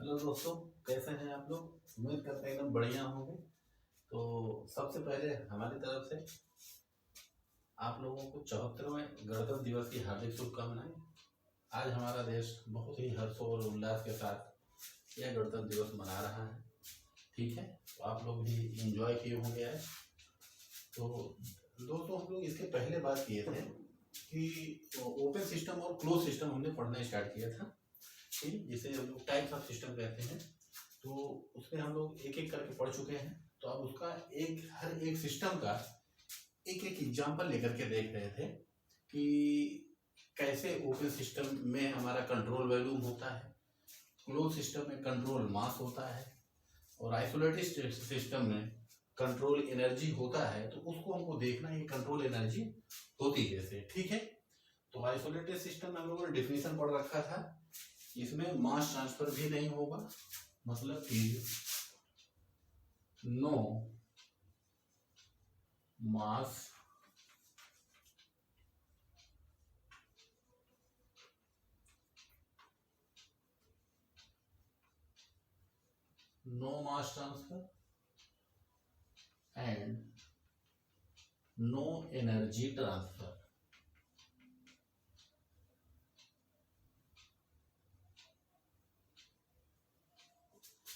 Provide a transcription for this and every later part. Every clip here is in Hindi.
हेलो दोस्तों, कैसे हैं आप लोग। उम्मीद करते हैं एकदम बढ़िया होंगे। तो सबसे पहले हमारी तरफ से आप लोगों को 74वें गणतंत्र दिवस की हार्दिक शुभकामनाएं। आज हमारा देश बहुत ही हर्ष और उल्लास के साथ यह गणतंत्र दिवस मना रहा है। ठीक है, तो आप लोग भी इंजॉय किए होंगे आज। तो दोस्तों, हम लोग इसके पहले बात किए थे कि ओपन सिस्टम और क्लोज सिस्टम हमने पढ़ना स्टार्ट किया था, ठीक, जिसे हम लोग टाइप्स ऑफ सिस्टम कहते हैं। तो उसमें हम लोग एक एक करके पढ़ चुके हैं। तो अब उसका हर एक सिस्टम का एक एक एग्जाम्पल लेकर के देख रहे थे कि कैसे ओपन सिस्टम में हमारा कंट्रोल वॉल्यूम होता है, क्लोज सिस्टम में कंट्रोल मास होता है, और आइसोलेटेड सिस्टम में कंट्रोल एनर्जी होता है। तो उसको हमको देखना है, कंट्रोल एनर्जी होती कैसे। ठीक है, तो आइसोलेटेड सिस्टम में हम लोगों ने डिफिनेशन पढ़ रखा था। इसमें मास ट्रांसफर भी नहीं होगा, मतलब कि no mass transfer and no energy transfer.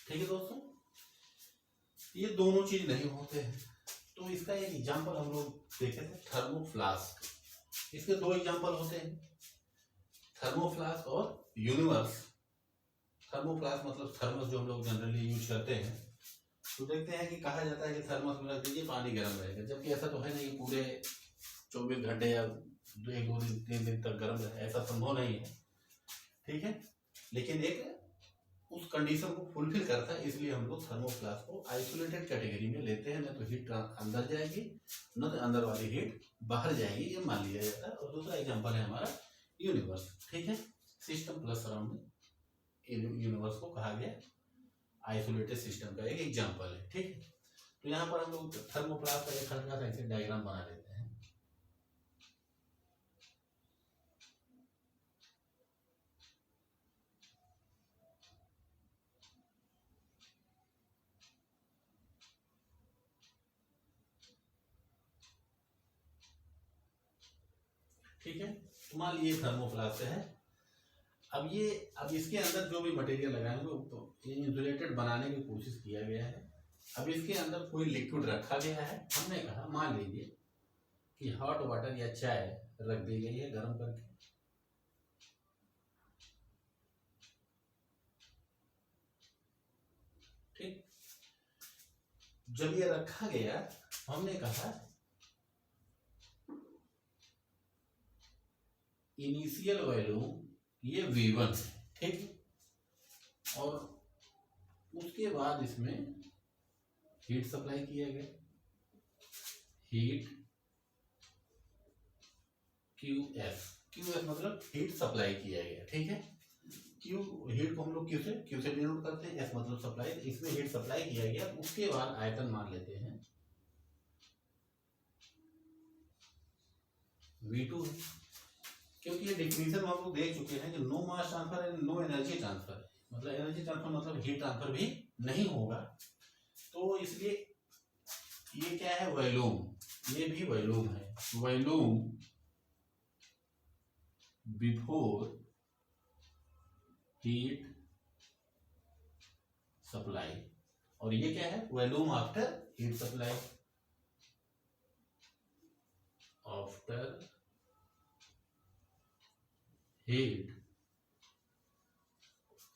ठीक है दोस्तों, ये दोनों चीज नहीं होते हैं। तो इसका एक एग्जांपल हम लोग देखे थे, थर्मोफ्लास्क। इसके दो एग्जांपल होते हैं, थर्मोफ्लास्क और यूनिवर्स। थर्मोफ्लास्क मतलब थर्मस जो हम लोग जनरली यूज करते हैं। तो देखते हैं कि कहा जाता है कि थर्मस में रख दीजिए, पानी गर्म रहेगा, जबकि ऐसा तो है नहीं कि पूरे 24 घंटे या एक दो दिन 3 दिन तक गर्म रहे, ऐसा संभव नहीं है। ठीक है, लेकिन एक उस कंडीशन को फुलफिल करता है, इसलिए हम लोग थर्मोफ्लास्क को आइसोलेटेड कैटेगरी में लेते हैं। न तो हीट अंदर जाएगी, न तो अंदर वाली हीट बाहर जाएगी, ये मान लिया जाता है। और दूसरा एग्जांपल है हमारा यूनिवर्स। ठीक है, सिस्टम प्लस सराउंडिंग यूनिवर्स को कहा गया आइसोलेटेड सिस्टम का एक एग्जांपल है। ठीक है, तो यहाँ पर हम लोग थर्मोप्लास्ट का एक हल्का सा ऐसे डायग्राम बना लेते हैं। ठीक है, तो मान लीजिए थर्मोप्लास्ट है। अब इसके अंदर जो भी मटेरियल लगाएंगे तो इंसुलेटेड बनाने की कोशिश किया गया है। अब इसके अंदर कोई लिक्विड रखा गया है। हमने कहा मान लीजिए कि हॉट वाटर या चाय रख दी गई है गर्म करके। ठीक, जब ये रखा गया, हमने कहा इनिशियल वैल्यू ये V1 है। ठीक, और उसके बाद इसमें हीट सप्लाई किया गया, हीट QS मतलब हीट सप्लाई किया गया। ठीक है, क्यू हीट को हम लोग क्यू से डिनोट करते हैं, एस मतलब सप्लाई। इसमें हीट सप्लाई किया गया, उसके बाद आयतन मान लेते हैं V2 है। क्योंकि ये डिफिनीशन हम लोग देख चुके हैं कि no mass transfer and no energy transfer, मतलब एनर्जी ट्रांसफर मतलब हीट ट्रांसफर भी नहीं होगा। तो इसलिए ये क्या है, वॉल्यूम, ये भी वॉल्यूम है, वॉल्यूम बिफोर हीट सप्लाई, और ये क्या है, volume after heat supply. After heat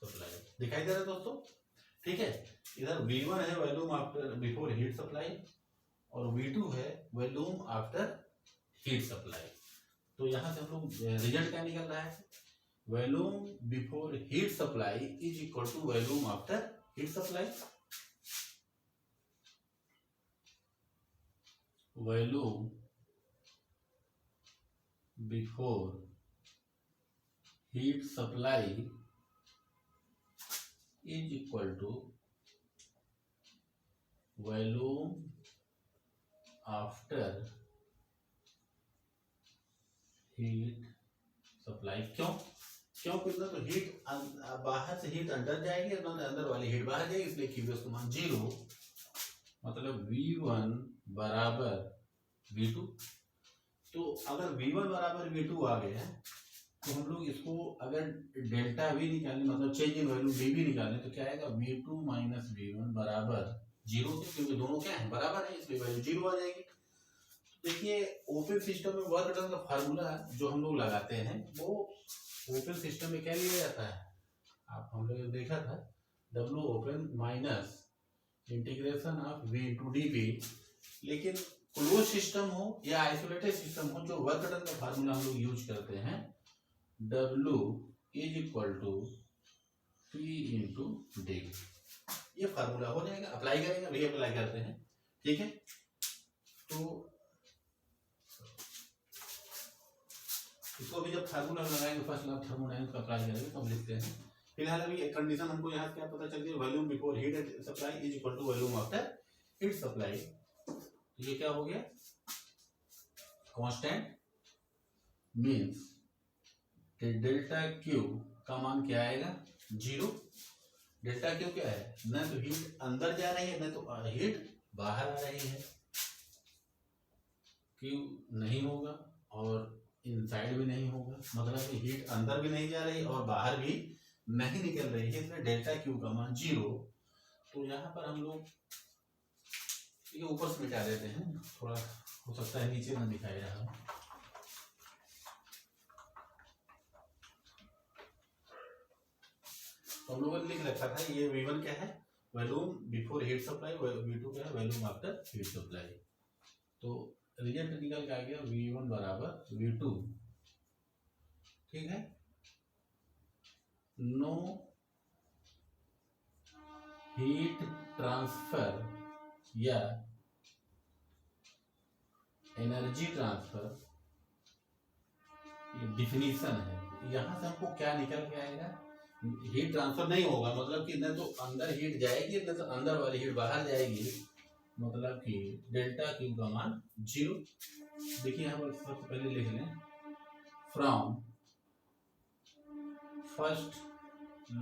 supply दिखाई दे रहा है दोस्तों। ठीक है, इधर V1 है volume after before heat supply, और V2 है वॉल्यूम आफ्टर हीट सप्लाई। तो यहां से हम लोग रिजल्ट क्या निकल रहा है, volume before heat supply is equal to volume after heat supply. Volume before heat supply is equal to volume after heat supply. क्यों, क्योंकि ना तो हीट बाहर से हीट अंदर जाएगी और अंदर वाली हीट बाहर जाएगी, इसलिए क्यू का मान 0, मतलब V1 बराबर V2। तो अगर V1 बराबर V2 आ गया तो हम लोग इसको अगर डेल्टा V निकालें, मतलब चेंज इन वैल्यू dV निकालें, तो क्या आएगा V2 माइनस V1 बराबर 0, क्योंकि दोनों क्या है बराबर है, इसलिए वैल्यू 0 आ जाएगी। देखिए ओपन सिस्टम में वर्क डन का फार्मूला जो हम लोग लगाते हैं वो ओपन सिस्टम में क्या लिया जाता है, आप हम लोग ने देखा था, W open minus integration of V into dV। लेकिन क्लोज सिस्टम हो या आइसोलेटेड सिस्टम हो, जो वर्क डन का फार्मूला हम लोग यूज करते हैं W is equal to P into dV, ये फार्मूला हो जाएगा। अप्लाई करेंगे, अभी अप्लाई करते हैं, ठीक है। तो इसको भी जब फार्मूला लगाएंगे फर्स्ट लॉ थर्मोडायनामिक्स का अप्लाई करेंगे तब लिखते हैं। फिलहाल अभी एक कंडीशन हमको यहाँ क्या पता चल गई, volume before heat supply is equal to volume after heat supply. तो ये क्या हो गया, कांस्टेंट मींस डेल्टा क्यू का मान क्या आएगा 0। डेल्टा क्यू क्या है, न तो हीट अंदर जा रही है न तो हीट बाहर आ रही है, क्यू नहीं होगा और इनसाइड भी नहीं होगा, मतलब कि हीट अंदर भी नहीं जा रही और बाहर भी नहीं निकल रही है, इसलिए डेल्टा क्यू का मान 0। तो यहाँ पर हम लोग ये ऊपर से मिटा देते हैं, थोड़ा हो सकता है नीचे ना दिखाई रहा हो। तो हम लोगों ने लिख रखा था ये V1 क्या है, volume before heat supply, V2 क्या है, वॉल्यूम आफ्टर हीट सप्लाई। तो रिजल्ट निकल के आ गया V1 बराबर V2, ठीक है। नो हीट ट्रांसफर या एनर्जी ट्रांसफर, ये डिफिनीशन है। यहां से हमको क्या निकल के आएगा, हीट ट्रांसफर नहीं होगा, मतलब कि न तो अंदर हीट जाएगी न तो अंदर वाली हीट बाहर जाएगी, मतलब कि डेल्टा क्यू का मान 0। देखिए यहाँ पर सबसे पहले लिख लें, from first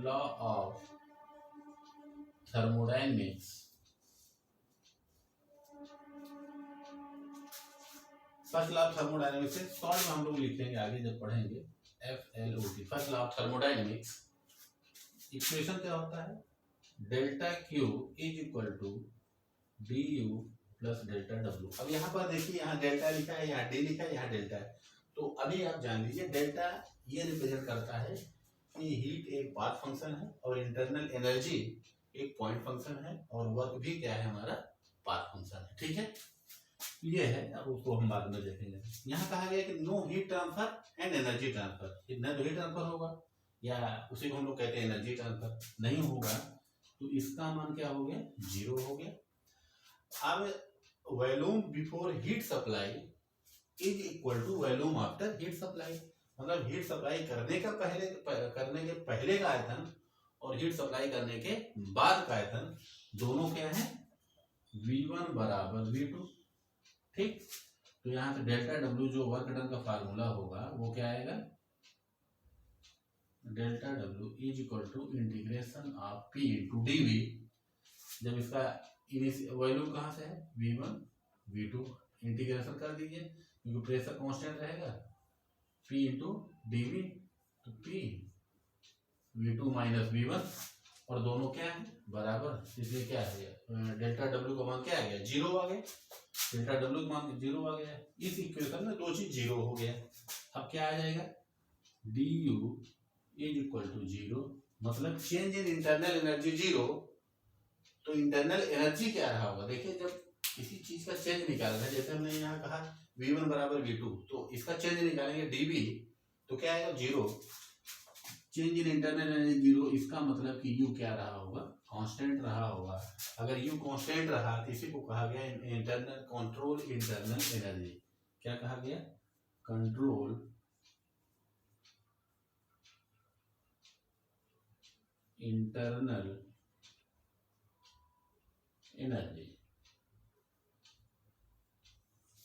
law of thermodynamics, first law of thermodynamics से शॉर्ट में हम लोग लिखेंगे आगे जब पढ़ेंगे, FLOT, first law of thermodynamics. Equation क्या होता है, delta Q is equal to DU plus delta W। अब यहाँ पर देखिए, यहाँ डेल्टा लिखा है, यहाँ D लिखा है, यहाँ डेल्टा है। तो अभी आप जान लीजिए डेल्टा ये रिप्रेजेंट करता है कि हीट एक पाथ फंक्शन है और इंटरनल एनर्जी एक पॉइंट फंक्शन है और वर्क भी क्या है हमारा पाथ फंक्शन है, ठीक है। ये है, अब उसको हम बाद में देखेंगे। यहाँ कहा गया कि no heat transfer and energy transfer, न तो हीट ट्रांसफर होगा या उसी को हम लोग कहते हैं एनर्जी ट्रांसफर नहीं होगा, तो इसका मान क्या हो गया 0 हो गया। अब volume before heat supply is equal to volume after heat supply, मतलब हीट सप्लाई करने के पहले का आयतन और हीट सप्लाई करने के बाद का आयतन दोनों क्या है, V1 बराबर V2, ठीक। तो यहाँ से डेल्टा W जो वर्क डन का फार्मूला होगा वो क्या आएगा, delta W is equal to integration of P into dV। जब इसका वॉल्यूम कहाँ से है, V1 V2, इंटीग्रेशन कर दीजिए क्योंकि प्रेशर कांस्टेंट रहेगा, P इंटू dV, तो P V2 माइनस V1 और दोनों क्या है बराबर, इसलिए क्या है डेल्टा W का मान क्या आ गया 0 आ गया, डेल्टा W का मान 0 आ गया। इस इक्वेशन में दो चीज 0 हो गया। अब क्या आ जाएगा, DU इज इक्वल टू 0, मतलब चेंज इन इंटरनल एनर्जी 0। तो इंटरनल एनर्जी क्या रहा होगा, देखिए जब किसी चीज का चेंज निकालना है, जैसे हमने यहाँ कहा V1 बराबर V2, तो इसका चेंज निकालेंगे dV, तो क्या आएगा 0, चेंज इन इंटरनल एनर्जी 0। इसका मतलब कि U क्या रहा होगा, कांस्टेंट रहा होगा। अगर U कांस्टेंट रहा तो इसी को कहा गया इंटरनल कंट्रोल इंटरनल एनर्जी। क्या कहा गया, control internal energy,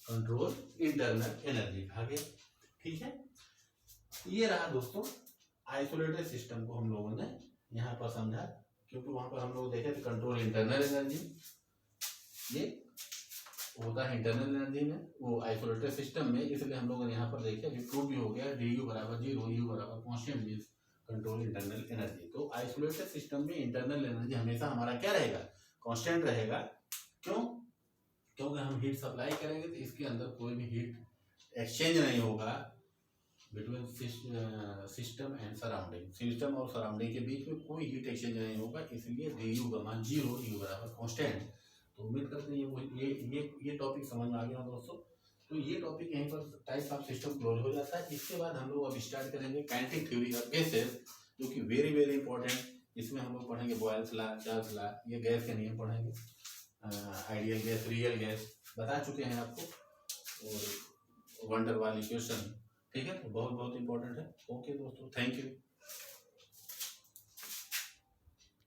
control internal energy कहा गया, ठीक है। ये रहा दोस्तों आइसोलेटेड सिस्टम को हम लोगों ने यहाँ पर समझा, क्योंकि वहां पर हम लोग देखे थे कंट्रोल इंटरनल एनर्जी, ये होता है इंटरनल एनर्जी में, वो आइसोलेटेड सिस्टम में, इसलिए हम लोगों ने यहाँ पर देखे जो प्रूव भी हो गया डी यू बराबर 0, यू बराबर constant means control internal energy. तो आइसोलेटेड सिस्टम में इंटरनल एनर्जी हमेशा हमारा क्या रहेगा, कांस्टेंट रहेगा। क्यों? क्योंकि हम हीट सप्लाई करेंगे तो इसके अंदर कोई भी हीट एक्सचेंज नहीं होगा between system and surrounding, system और सराउंडिंग के बीच में कोई हीट एक्सचेंज नहीं होगा, इसलिए डी यू का मान 0, यू बराबर कॉन्स्टेंट। तो उम्मीद करते हैं ये टॉपिक समझ में आ गया दोस्तों। तो ये टॉपिक यहीं पर टाइप्स ऑफ सिस्टम क्लोज हो जाता है। इसके बाद हम लोग अब स्टार्ट करेंगे काइनेटिक थ्योरी ऑफ गैसेस, जो कि वेरी वेरी इंपॉर्टेंट। इसमें हम लोग पढ़ेंगे बॉयल्स लॉ, चार्ल्स लॉ, ये गैस के नियम पढ़ेंगे, आइडियल गैस, रियल गैस बता चुके हैं आपको, और वंडर वाली क्वेश्चन, ठीक है। तो बहुत बहुत इंपॉर्टेंट है। ओके दोस्तों, थैंक यू।